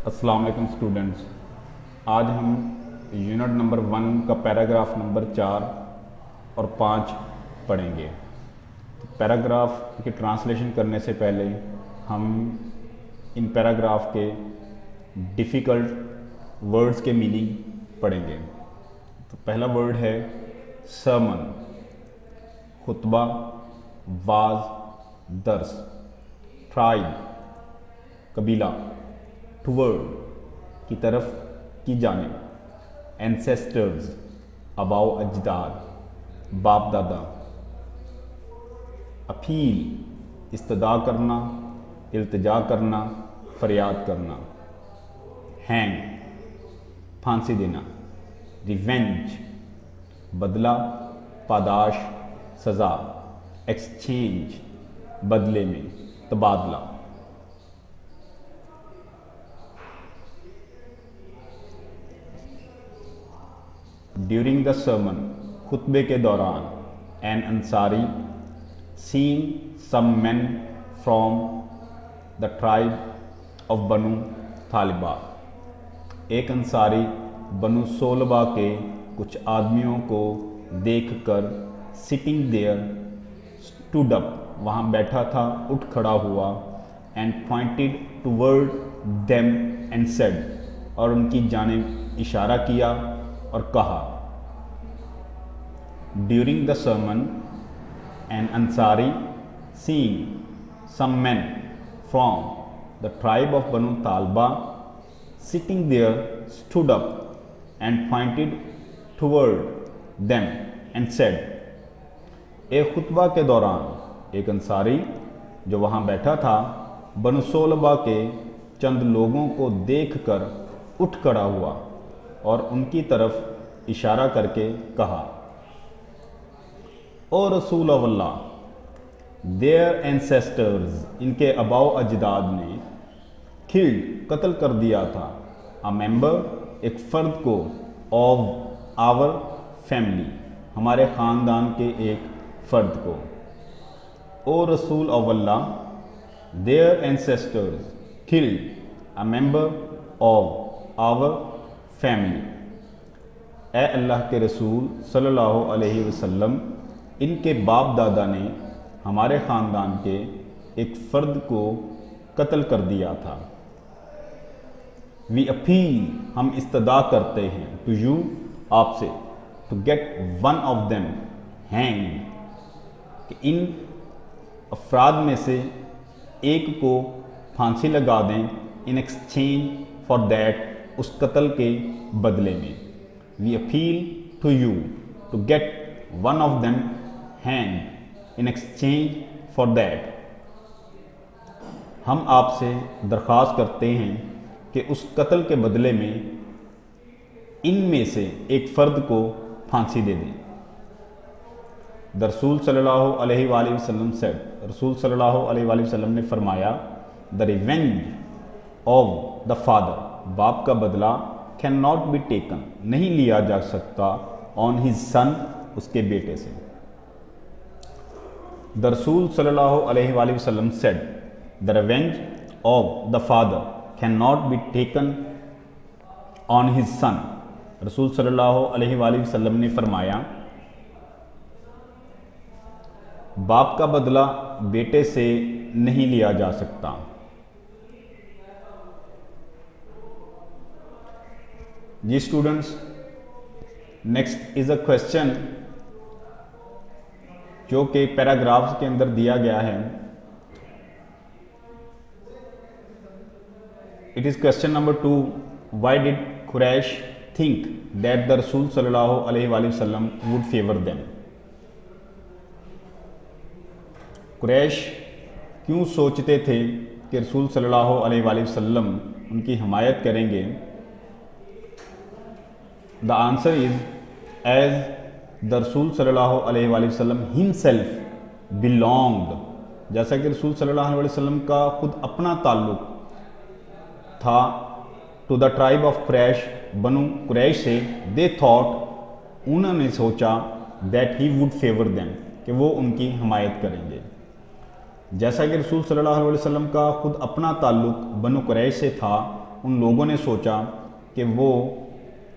السلام علیکم اسٹوڈنٹس، آج ہم یونٹ نمبر 1 کا پیراگراف نمبر 4 اور 5 پڑھیں گے۔ پیراگراف کی ٹرانسلیشن کرنے سے پہلے ہم ان پیراگراف کے ڈیفیکلٹ ورڈز کے میننگ پڑھیں گے۔ تو پہلا ورڈ ہے سرمن، خطبہ، واعظ، درس۔ ٹرائب، قبیلہ، ٹورڈ کی طرف، کی جانب۔ اینسیسٹرز، آباء و اجداد، باپ دادا۔ اپیل، استدعا کرنا، التجا کرنا، فریاد کرنا۔ ہینگ، پھانسی دینا۔ ریونج، بدلہ، پاداش، سزا۔ ایکسچینج، بدلے میں، تبادلہ۔ ڈیورنگ دا سرمن، خطبے کے دوران۔ An Ansari, seeing some men from the tribe of Banu Talibah. ایک انصاری بنو صلبہ کے کچھ آدمیوں کو دیکھ کر سٹنگ دیئر، اسٹوڈ اپ، وہاں بیٹھا تھا، اٹھ کھڑا ہوا، and pointed toward them and said, اور ان کی جانب اشارہ کیا اور کہا۔ During the sermon, an Ansari seeing some men from the tribe of Banu Talibah sitting there stood up and pointed toward them and said. ایک خطبہ کے دوران ایک انصاری جو وہاں بیٹھا تھا بنو صلبہ کے چند لوگوں کو دیکھ کر اٹھ کھڑا ہوا اور ان کی طرف اشارہ کر کے کہا، او رسول اللہ، دیئر اینسیسٹرز، ان کے آباء و اجداد نے، کلڈ، قتل کر دیا تھا، اے ممبر، ایک فرد کو، آف آور فیملی، ہمارے خاندان کے ایک فرد کو۔ او رسول آف اللہ، their ancestors killed a member of our family. اے اللہ کے رسول صلی اللہ علیہ وسلم، ان کے باپ دادا نے ہمارے خاندان کے ایک فرد کو قتل کر دیا تھا۔ وی اپیل، ہم استدعا کرتے ہیں، ٹو یو، آپ سے، to get one of them hang, کہ ان افراد میں سے ایک کو پھانسی لگا دیں، ان ایکسچینج فار دیٹ، اس قتل کے بدلے میں۔ We appeal to you to get one of them hang in exchange for that, ہم آپ سے درخواست کرتے ہیں کہ اس قتل کے بدلے میں ان میں سے ایک فرد کو پھانسی دے دیں۔ دا رسول صلی اللہ علیہ وآلہ وسلم سیڈ، رسول صلی اللہ علیہ وآلہ وسلم نے فرمایا، دا ریونج آف دا فادر، باپ کا بدلہ، کین ناٹ بی ٹیکن، نہیں لیا جا سکتا، آن ہز سن، اس کے بیٹے سے۔ دا رسول صلی اللہ علیہ وآلہ وسلم said, the revenge of the father can not be taken on his son, رسول صلی اللہ علیہ وآلہ وسلم نے فرمایا، باپ کا بدلہ بیٹے سے نہیں لیا جا سکتا۔ جی students, next is a question جو کہ پیراگرافز کے اندر دیا گیا ہے۔ It is question number 2، why did Quraysh think that the رسول صلی اللہ علیہ وآلہ وسلم وڈ فیور دیم؟ قریش کیوں سوچتے تھے کہ رسول صلی اللہ علیہ وآلہ وسلم ان کی حمایت کریں گے؟ The answer is, as the رسول صلی اللہ علیہ وآلہ وسلم ہمسیلف belonged، جیسا کہ رسول صلی اللہ علیہ وسلم کا خود اپنا تعلق تھا، to the tribe of Quraysh, Banu Quraysh سے، دے تھاٹ، انہوں نے سوچا، that he would favour them, کہ وہ ان کی حمایت کریں گے۔ جیسا کہ رسول صلی اللہ علیہ وسلم کا خود اپنا تعلق بنو قریش سے تھا، ان لوگوں نے سوچا کہ وہ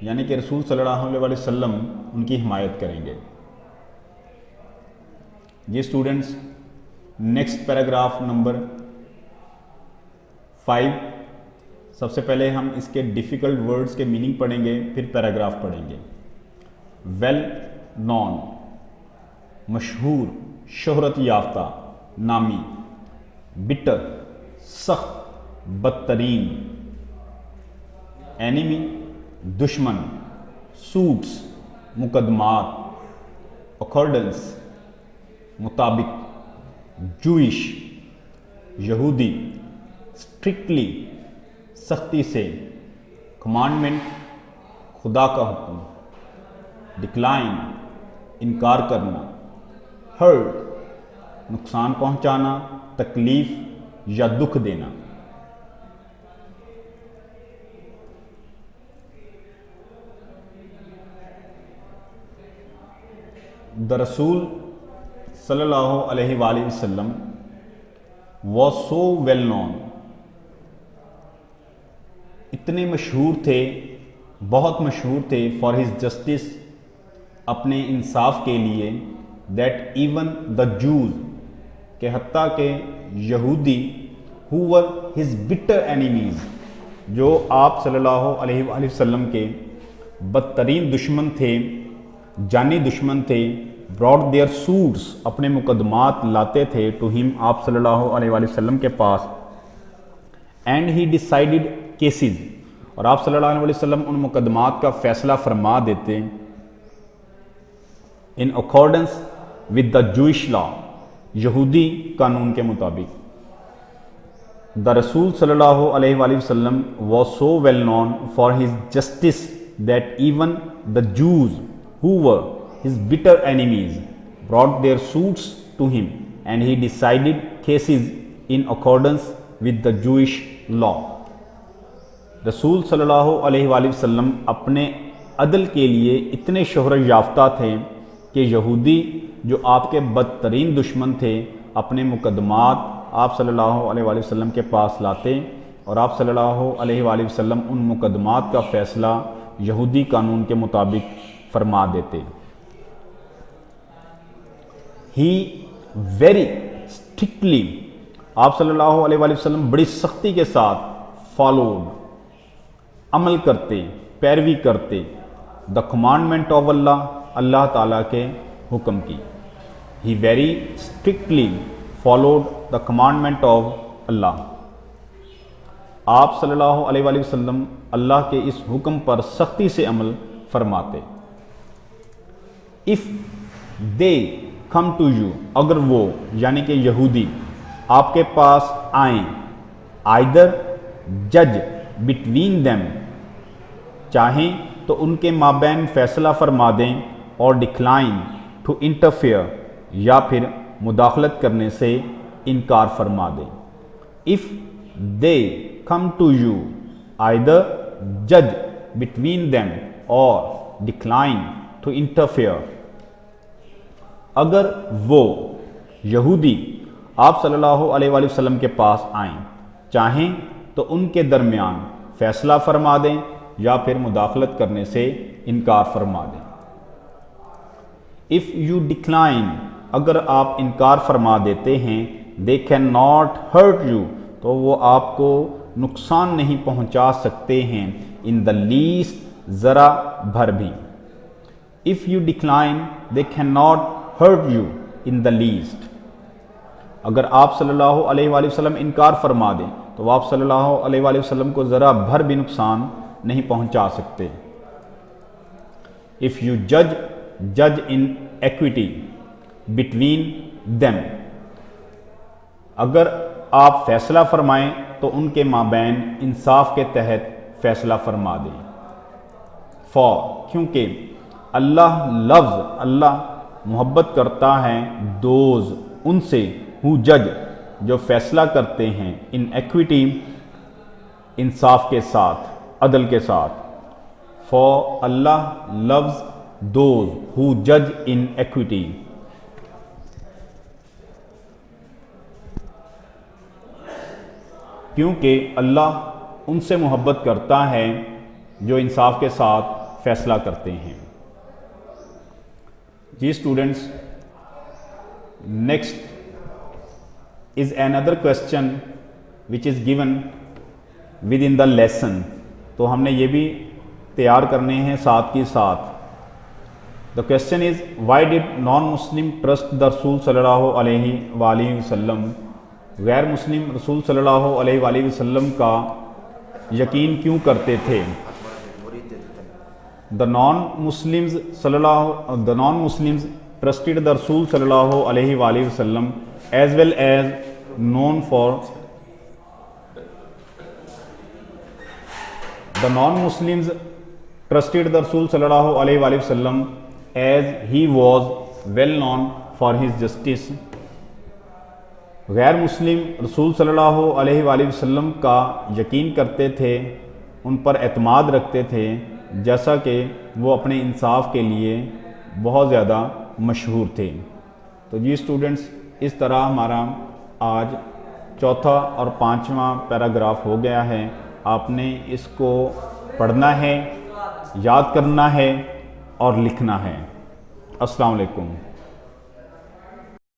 یعنی کہ رسول صلی اللہ علیہ وسلم ان کی حمایت کریں گے۔ یہ اسٹوڈنٹس نیکسٹ پیراگراف نمبر 5، سب سے پہلے ہم اس کے ڈیفیکلٹ ورڈز کے میننگ پڑھیں گے، پھر پیراگراف پڑھیں گے۔ ویل نون، مشہور، شہرت یافتہ، نامی۔ بٹر، سخت، بدترین۔ اینیمی، دشمن۔ سوٹس، مقدمات۔ اکارڈنس، مطابق۔ جوئش، یہودی۔ اسٹرکٹلی، سختی سے۔ کمانڈمنٹ، خدا کا حکم۔ ڈکلائن، انکار کرنا۔ ہرٹ، نقصان پہنچانا، تکلیف یا دکھ دینا۔ The Rasul sallallahu alaihi wasallam was so well known، اتنے مشہور تھے، بہت مشہور تھے، for his justice، اپنے انصاف کے لیے، that even the Jews، کہ حتیٰ کہ یہودی، who were his bitter enemies، جو آپ صلی اللہ علیہ وآلہ وسلم کے بدترین دشمن تھے، جانی دشمن تھے، brought their suits، اپنے مقدمات لاتے تھے to him، آپ صلی اللہ علیہ وآلہ وسلم کے پاس، and he decided cases، اور آپ صلی اللہ علیہ وسلم ان مقدمات کا فیصلہ فرما دیتے in accordance with the Jewish law، یہودی قانون کے مطابق۔ The Rasul صلی اللہ علیہ وآلہ وسلم was so well known for his justice that even the Jews who were his bitter enemies brought their suits to him, and he decided cases in accordance with the Jewish law۔ رسول صلی اللہ علیہ وآلہ وسلم اپنے عدل کے لیے اتنے شہرت یافتہ تھے کہ یہودی جو آپ کے بدترین دشمن تھے، اپنے مقدمات آپ صلی اللہ علیہ وآلہ وسلم کے پاس لاتے، اور آپ صلی اللہ علیہ وآلہ وسلم ان مقدمات کا فیصلہ یہودی قانون کے مطابق فرما دیتے۔ ہی ویری اسٹرکٹلی، آپ صلی اللہ علیہ وآلہ وسلم بڑی سختی کے ساتھ، فالوڈ، عمل کرتے، پیروی کرتے، دا کمانڈمنٹ آف اللہ، اللہ تعالیٰ کے حکم کی۔ He very strictly followed the commandment of اللہ، آپ صلی اللہ علیہ وآلہ وسلم اللہ کے اس حکم پر سختی سے عمل فرماتے۔ If they come to you, اگر وہ یعنی کہ یہودی آپ کے پاس آئیں، آئدر جج بٹوین دیم، چاہیں تو ان کے مابین فیصلہ فرما دیں، اور ڈکلائن ٹو انٹرفیئر، یا پھر مداخلت کرنے سے انکار فرما دیں۔ If they come to you either جج بٹوین دیم اور ڈکلائن ٹو انٹرفیئر، اگر وہ یہودی آپ صلی اللہ علیہ وآلہ وسلم کے پاس آئیں، چاہیں تو ان کے درمیان فیصلہ فرما دیں یا پھر مداخلت کرنے سے انکار فرما دیں۔ اف یو ڈکلائن، اگر آپ انکار فرما دیتے ہیں، they can not hurt you, تو وہ آپ کو نقصان نہیں پہنچا سکتے ہیں، ان دا لیسٹ، ذرا بھر بھی۔ If you decline they can not hurt you in the least, اگر آپ صلی اللہ علیہ وآلہ وسلم انکار فرما دیں تو آپ صلی اللہ علیہ وآلہ وسلم کو ذرا بھر بھی نقصان نہیں پہنچا سکتے۔ اف یو جج ان ایکویٹی بٹوین دیم، اگر آپ فیصلہ فرمائیں تو ان کے مابین انصاف کے تحت فیصلہ فرما دیں۔ فور، کیونکہ اللہ لفظ، اللہ محبت کرتا ہے، دوز، ان سے، ہو جج، جو فیصلہ کرتے ہیں، ان ایکویٹی، انصاف کے ساتھ، عدل کے ساتھ۔ فور اللہ لفظ دوز ہو جج ان ایکویٹی، کیونکہ اللہ ان سے محبت کرتا ہے جو انصاف کے ساتھ فیصلہ کرتے ہیں۔ جی students, next is another question which is given within the lesson۔ تو ہم نے یہ بھی تیار کرنے ہیں ساتھ کی ساتھ۔ The question is why did non-Muslim trust the رسول صلی اللہ علیہ وآلہ وسلم؟ غیر مسلم رسول صلی اللہ علیہ وآلہ وسلم کا یقین کیوں کرتے تھے؟ The non-Muslims trusted the رسول صلی اللہ علیہ وآلہ وسلم as well as known for the non-Muslims trusted the رسول صلی اللہ علیہ وآلہ وسلم as he was well known for his justice۔ غیر مسلم رسول صلی اللہ علیہ وآلہ وسلم کا یقین کرتے تھے، ان پر اعتماد رکھتے تھے، جیسا کہ وہ اپنے انصاف کے لیے بہت زیادہ مشہور تھے۔ تو جی اسٹوڈنٹس، اس طرح ہمارا آج چوتھا اور پانچواں پیراگراف ہو گیا ہے۔ آپ نے اس کو پڑھنا ہے، یاد کرنا ہے اور لکھنا ہے۔ السلام علیکم۔